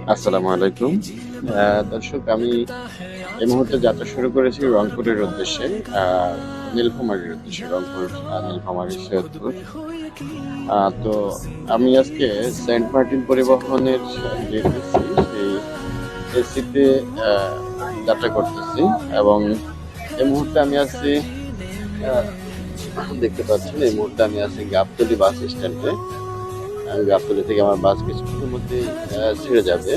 আসসালামু আলাইকুম। দর্শক, আমি এই মুহূর্তে যাত্রা শুরু করেছি রংপুরের উদ্দেশ্যে, নীলফামারীর উদ্দেশ্যে। রংপুর, নীলফামারী, সৈয়দপুর। তো আমি আজকে সেন্ট মার্টিন পরিবহনের যে এসি, সেই এসিতে যাত্রা করতেছি। এবং এই মুহূর্তে আমি আছি, আহ, দেখতে পাচ্ছেন, এই মুহূর্তে আমি আছি গাবতলী বাস স্ট্যান্ডে। গাবতলী থেকে আমার বাস কিছুক্ষণের মধ্যেই ছেড়ে যাবে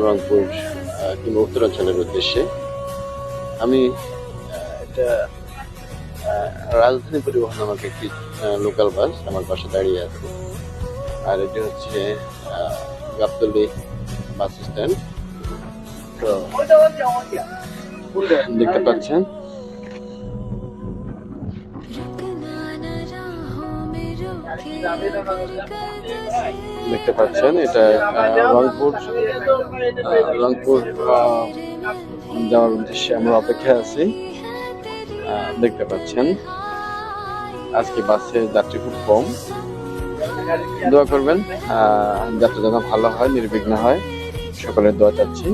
রংপুর কিংবা উত্তরাঞ্চলের উদ্দেশ্যে। আমি এটা রাজধানী পরিবহন নামক একটি লোকাল বাস আমার পাশে দাঁড়িয়ে আছে। আর এটি হচ্ছে গাবতলী বাস স্ট্যান্ড। তো দেখতে পাচ্ছেন, এটা রংপুর। রংপুর যাওয়ার উদ্দেশ্যে আমরা অপেক্ষায় আছি। দেখতে পাচ্ছেন, আজকে বাসে যাত্রী খুব কম। দোয়া করবেন যাত্রা যেন ভালো হয়, নির্বিঘ্ন হয়। সকলের দোয়া চাচ্ছি।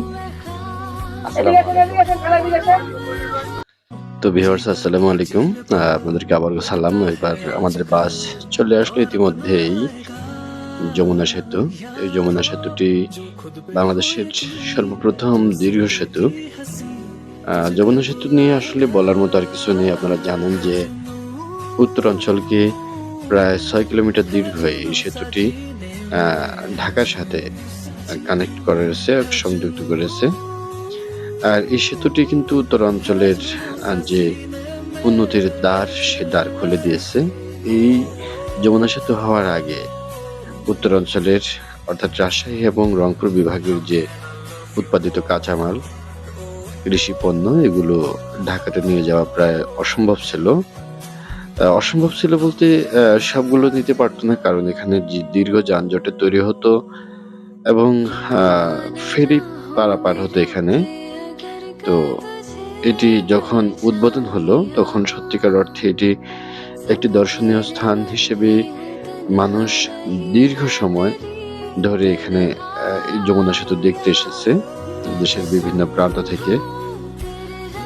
তো ভিউয়ার্স, আসসালামু আলাইকুম। আপনাদেরকে আবার সালাম। এবার আমাদের বাস চলে আসলো ইতিমধ্যেই যমুনা সেতু। এই যমুনা সেতুটি বাংলাদেশের সর্বপ্রথম দীর্ঘ সেতু। যমুনা সেতু নিয়ে আসলে বলার মতো আর কিছু নেই। আপনারা জানেন যে উত্তরাঞ্চলকে প্রায় 6 কিলোমিটার দীর্ঘ এই সেতুটি ঢাকার সাথে কানেক্ট করেছে, সংযুক্ত করেছে। আর এই সেতুটি কিন্তু উত্তরাঞ্চলের যে উন্নতির দ্বার, সে দ্বার খুলে দিয়েছে। এই যমুনা সেতু হওয়ার আগে উত্তরাঞ্চলের অর্থাৎ রাজশাহী এবং রংপুর বিভাগের যে উৎপাদিত কাঁচামাল, কৃষি পণ্য, এগুলো ঢাকাতে নিয়ে যাওয়া প্রায় অসম্ভব ছিল। অসম্ভব ছিল বলতে সবগুলো নিতে পারতো না, কারণ এখানে দীর্ঘ যানজটে তৈরি হতো এবং ফেরি পারাপার হতো এখানে। তো এটি যখন উদ্বোধন হলো, তখন সত্যিকার অর্থে এটি একটি দর্শনীয় স্থান হিসেবে মানুষ দীর্ঘ সময় ধরে এখানে এই যমুনা সেতু দেখতে এসেছে দেশের বিভিন্ন প্রান্ত থেকে।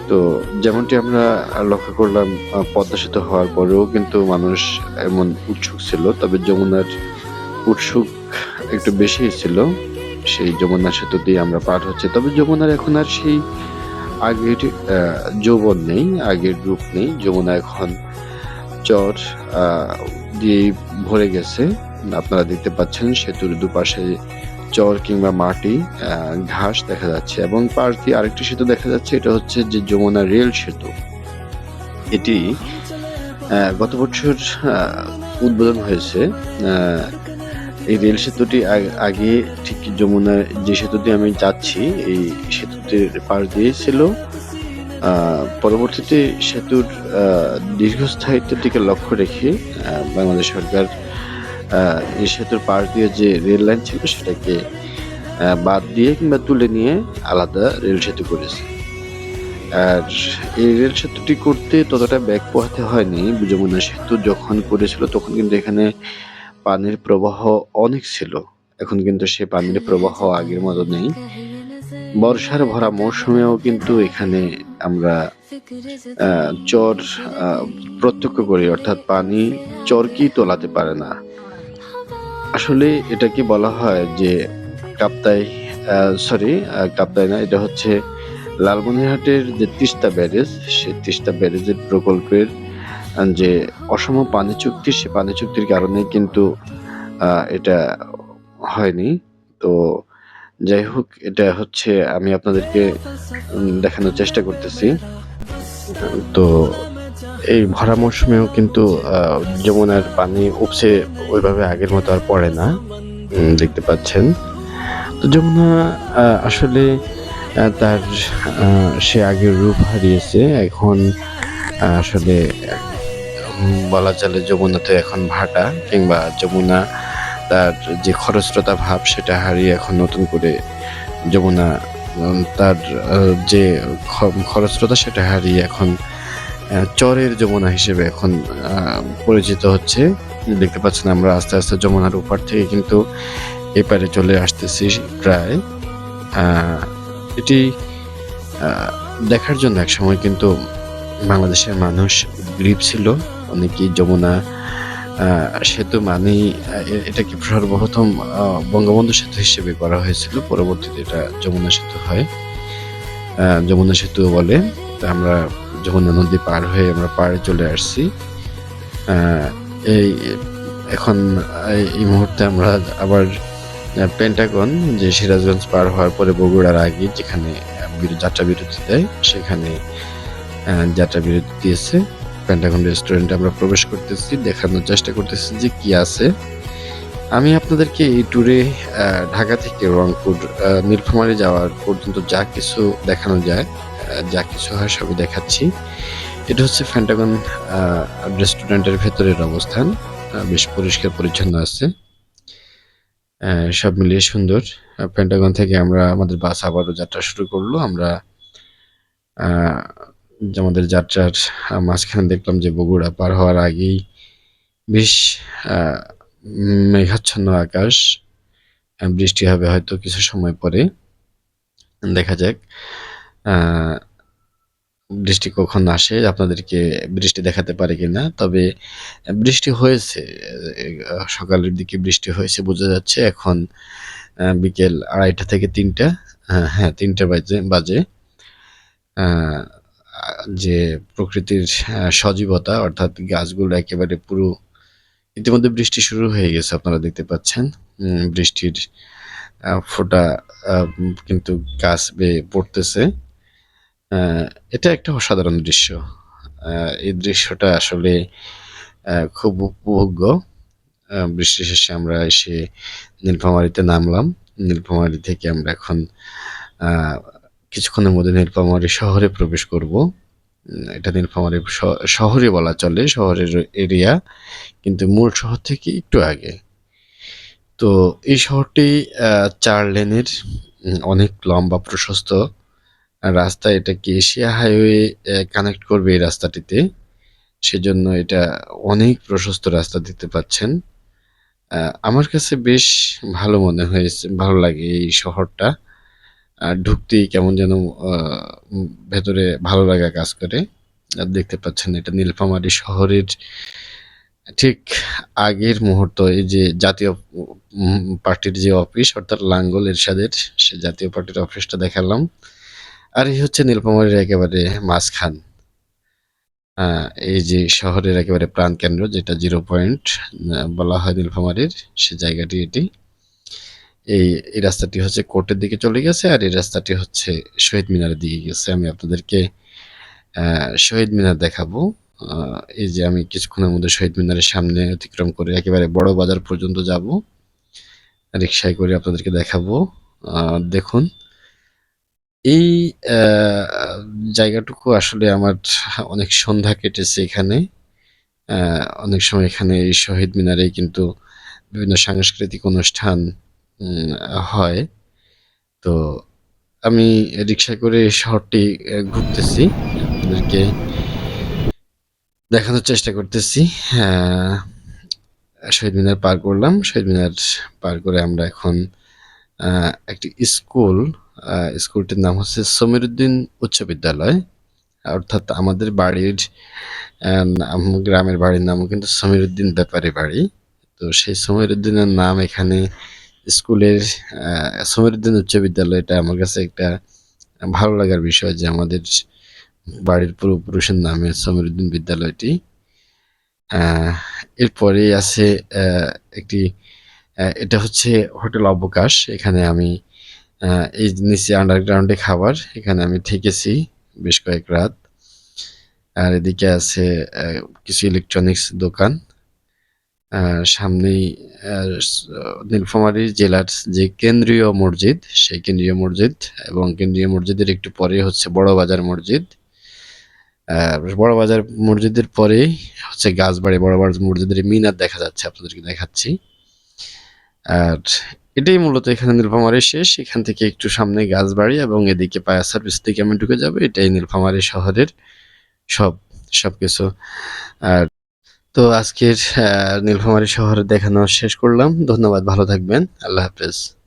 তো যেমনটি আমরা লক্ষ্য করলাম, পদ্মা সেতু হওয়ার পরেও কিন্তু মানুষ এমন উৎসুক ছিল, তবে যমুনার উৎসুক একটু বেশি ছিল। সেই যমুনা সেতু দিয়ে আমরা পার হচ্ছে, তবে যমুনার এখন আর সেই আগের যৌবন নেই, আগের রূপ নেই। যমুনা এখন চর দিয়ে ভরে গেছে। আপনারা দেখতে পাচ্ছেন সেতুর দুপাশে চর কিংবা মাটি, ঘাস দেখা যাচ্ছে, এবং পাশ দিয়ে আরেকটি সেতু দেখা যাচ্ছে। এটা হচ্ছে যে যমুনা রেল সেতু। এটি গত বছর উদ্বোধন হয়েছে। এই রেল সেতুটি আগে ঠিক যমুনার যে সেতুটি আমি যাচ্ছি, এই সেতুটির পাশ দিয়ে ছিল। পরবর্তীতে সেতুর দীর্ঘস্থায়িত্বের দিকে লক্ষ্য রেখে বাংলাদেশ সরকার এই সেতুর পাশ দিয়ে যে রেল লাইন ছিল, সেটাকে বাদ দিয়ে কিংবা তুলে নিয়ে আলাদা রেল সেতু করেছে। আর এই রেল সেতুটি করতে ততটা ব্যাগ পোহাতে হয়নি। যমুনা সেতু যখন করেছিল তখন কিন্তু এখানে পানির প্রবাহ অনেক ছিল। এখন কিন্তু সে পানির প্রবাহ আগের মতো নেই। বর্ষার ভরা মৌসুমেও কিন্তু এখানে আমরা চর প্রত্যক্ষ করি, অর্থাৎ পানি চরকেই তোলাতে পারে না। আসলে এটাকে বলা হয় যে কাপ্তাই, কাপ্তাই না, এটা হচ্ছে লালমনিরহাটের যে তিস্তা ব্যারেজ, সেই তিস্তা ব্যারেজের প্রকল্পের যে অসম পানি চুক্তি, সে পানি চুক্তির কারণে কিন্তু এটা হয়নি। তো যাই হোক, এটা হচ্ছে আমি আপনাদেরকে দেখানোর চেষ্টা করতেছি। তো এই ভরা মৌসুমেও কিন্তু যমুনার পানি উপচে ওইভাবে আগের মতো আর পড়ে না, দেখতে পাচ্ছেন। তো যমুনা আসলে তার সে আগের রূপ হারিয়েছে। এখন আসলে বলা চলে যমুনাতে এখন ভাটা, কিংবা যমুনা তার যে খরস্রোতা ভাব, সেটা হারিয়ে এখন নতুন করে যমুনা তার যে খরস্রোতা, সেটা হারিয়ে এখন চরের যমুনা হিসেবে এখন পরিচিত হচ্ছে। দেখতে পাচ্ছেন, আমরা আস্তে আস্তে যমুনার উপর থেকে কিন্তু এপারে চলে আসতেছি প্রায়। এটি দেখার জন্য একসময় কিন্তু বাংলাদেশের মানুষ উদগ্রীব ছিল। অনেকেই যমুনা সেতু মানেই এটাকে সর্বপ্রথম বঙ্গবন্ধু সেতু হিসেবে করা হয়েছিল। পরবর্তীতে এটা যমুনা সেতু হয়। যমুনা সেতু বলে। তা আমরা যমুনা নদী পার হয়ে আমরা পাড়ে চলে আসছি। এই এখন এই মুহূর্তে আমরা আবার পেন্টাগন, যে সিরাজগঞ্জ পার হওয়ার পরে বগুড়ার আগে যেখানে যাত্রা বিরতি দেয়, সেখানে যাত্রা বিরতি দিয়েছে। পেন্টাগন রেস্টুরেন্টে আমরা প্রবেশ করতেছি, দেখানোর চেষ্টা করতেছি যে কি আছে। আমি আপনাদেরকে এই ট্যুরে ঢাকা থেকে রংপুর নীলফামারী যাওয়ার পর্যন্ত যা কিছু দেখানো যায়, যা কিছু হয় সবই দেখাচ্ছি। এটা হচ্ছে পেন্টাগন রেস্টুরেন্টের ভেতরের অবস্থান। বেশ পরিষ্কার পরিচ্ছন্ন আছে, সব মিলিয়ে সুন্দর। পেন্টাগন থেকে আমরা আমাদের বাস আবারও যাত্রা শুরু করলো। আমরা আমাদের যাত্রার মাঝখানে দেখলাম যে বগুড়া পার হওয়ার আগেই বেশ মেঘাচ্ছন্ন আকাশ, বৃষ্টি হবে হয়তো কিছু সময় পরে, দেখা যাক বৃষ্টি কখন আসে, আপনাদেরকে বৃষ্টি দেখাতে পারে কিনা। তবে বৃষ্টি হয়েছে, সকালের দিকে বৃষ্টি হয়েছে বোঝা যাচ্ছে। এখন বিকেল 2:30 থেকে 3টা, হ্যাঁ 3টা বাজে। যে প্রকৃতির সজীবতা, অর্থাৎ গাছগুলো একেবারে পুরো, ইতিমধ্যে বৃষ্টি শুরু হয়ে গেছে, আপনারা দেখতে পাচ্ছেন বৃষ্টির ফোঁটা কিন্তু গাছ বেয়ে পড়তেছে। এটা একটা অসাধারণ দৃশ্য। এই দৃশ্যটা আসলে খুব উপভোগ্য। বৃষ্টি শেষে আমরা এসে নীলফামারীতে নামলাম। নীলফামারী থেকে আমরা এখন কিছুক্ষণের মধ্যে নীলফামারী শহরে প্রবেশ করব। এটা নীলফামারী শহরই বলা চলে, শহরের এরিয়া, কিন্তু মূল শহর থেকে একটু আগে। তো এই শহরটি 4 লেনের অনেক লম্বা প্রশস্ত রাস্তা। এটাকে এশিয়া হাইওয়ে কানেক্ট করবে এই রাস্তাটিতে, সেজন্য এটা অনেক প্রশস্ত রাস্তা দেখতে পাচ্ছেন। আমার কাছে বেশ ভালো মনে হয়েছে, ভালো লাগে এই শহরটা। ঢুকতেই কেমন যেন ভেতরে ভালো লাগা কাজ করে। দেখতে পাচ্ছেন এটা নীলফামারী শহরের ঠিক আগের মুহূর্ত। এই যে জাতীয় পার্টির যে অফিস, অর্থাৎ লাঙ্গল এরশাদের, সে জাতীয় পার্টির অফিসটা দেখালাম। আর এই হচ্ছে নীলফামারীর একেবারে মাঝখান, এই যে শহরের একেবারে প্রাণকেন্দ্র, যেটা 0 পয়েন্ট বলা হয় নীলফামারীর, সে জায়গাটি এটি। এই রাস্তাটি হচ্ছে কোর্টের দিকে চলে গেছে, আর এই রাস্তাটি হচ্ছে শহীদ মিনারের দিকে গেছে। আমি আপনাদেরকে শহীদ মিনার দেখাবো। এই যে আমি কিছুক্ষণের মধ্যে শহীদ মিনারের সামনে অতিক্রম করে একেবারে বড় বাজার পর্যন্ত যাব, রিক্সায় করে আপনাদেরকে দেখাবো। দেখুন এই জায়গাটুকু আসলে আমার অনেক সন্ধ্যা কেটেছে এখানে। অনেক সময় এখানে এই শহীদ মিনারেই কিন্তু বিভিন্ন সাংস্কৃতিক অনুষ্ঠান হয়। তো আমি রিক্সায় করে শহরটি ঘুরতেছি, আপনাদেরকে দেখানোর চেষ্টা করতেছি। শহীদ মিনার পার করলাম। শহীদ মিনার পার করে আমরা এখন একটি স্কুলটির নাম হচ্ছে সমীরউদ্দিন উচ্চ বিদ্যালয়। অর্থাৎ আমাদের বাড়ির গ্রামের বাড়ির নামও কিন্তু সমীরউদ্দিন ব্যাপারী বাড়ি। তো সেই সমীরউদ্দিনের নাম এখানে স্কুলের, সমীরউদ্দিন উচ্চ বিদ্যালয়, এটা আমার কাছে একটা ভালো লাগার বিষয় যে আমাদের বাড়ির পূর্বপুরুষের নামে সমীরউদ্দিন বিদ্যালয়টি। এরপরে আছে একটি, এটা হচ্ছে হোটেল অবকাশ। এখানে আমি এই নিচে আন্ডারগ্রাউন্ডে খাবার, এখানে আমি থেকেছি বেশ কয়েক রাত। আর এদিকে আছে কিছু ইলেকট্রনিক্স দোকান। সামনেই নীলফামারী জেলার যে কেন্দ্রীয় মসজিদ, সেই কেন্দ্রীয় মসজিদ, এবং কেন্দ্রীয় মসজিদের একটু পরে হচ্ছে বড় বাজার মসজিদ। বড় বাজার মসজিদের পরেই হচ্ছে গাছবাড়ি। বড় বাজার মসজিদের মিনার দেখা যাচ্ছে, আপনাদেরকে দেখাচ্ছি। আর এটাই মূলত এখানে নীলফামারী শেষ। এখান থেকে একটু সামনে গাছবাড়ি এবং এদিকে ফায়ার সার্ভিস থেকে আমি ঢুকে যাবো। এটাই নীলফামারী শহরের সবকিছু। আর তো তো আজকের নীলফামারী শহর দেখানো শেষ করলাম। ধন্যবাদ, ভালো থাকবেন। আল্লাহ হাফেজ।